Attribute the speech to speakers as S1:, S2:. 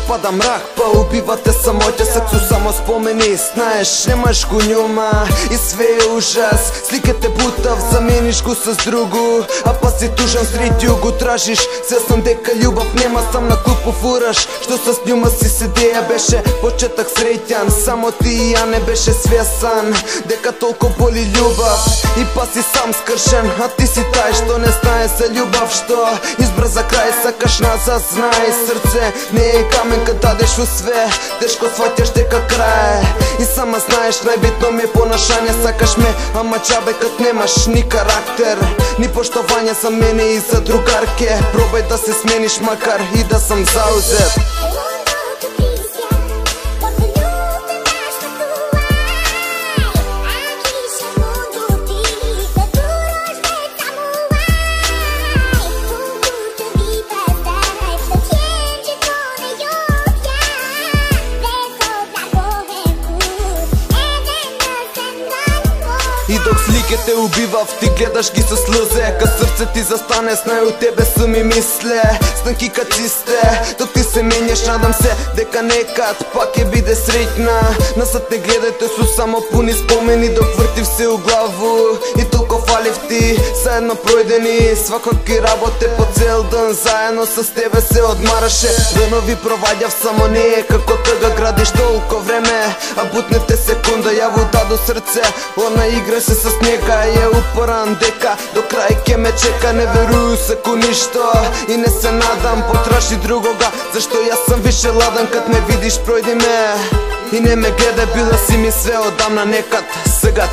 S1: пада мрак, па убивате самоќа, саксу само спомени, знаеш, немаш го њума и све е ужас. Сликате бутав, замениш го с другу, а па си тужан среќу го тражиш. Свесен дека љубов нема, сам на клуп фураш, што с њума си седеја беше почеток среќан. Само ти и ја не беше свесан дека толку боли љубов и па си сам скршен, а ти си тај што не знае за љубов, што избра за крај, сакаш назад, знај, срце не е камен кад дадеш во све, тешко сваќаш дека крај и сама знаеш, најбитно ми е понашање, сакаш ме, ама џабе кад немаш ни карактер, ни поштовање за мене и за другарке. Пробај да се смениш макар и да сам заузет. И док слике те убивав, ти гледаш ги со слзе, кад срце ти застане, знај у тебе сум и мисле. Станки кад систе, док ти се менјаш, надам се дека некад пак ќе биде среќна. Насад не гледајте, су само пуни спомени, док вртив се у главу и толку фалив ти, заедно пројдени, свакаки работе по цел ден, заедно с тебе се одмараше. Денови проваѓав, само не е како тога градиш толку време, а бутнете секунда, ја во дадо срце, она игра се с njega, je uporan дека до крај ќе ме чека. Не верую секу ништо и не се надам, потроши другога, зашто јас сам више ладан. Кад ме видиш пројди ме и не ме гледа, била си ми све одамна некад, сега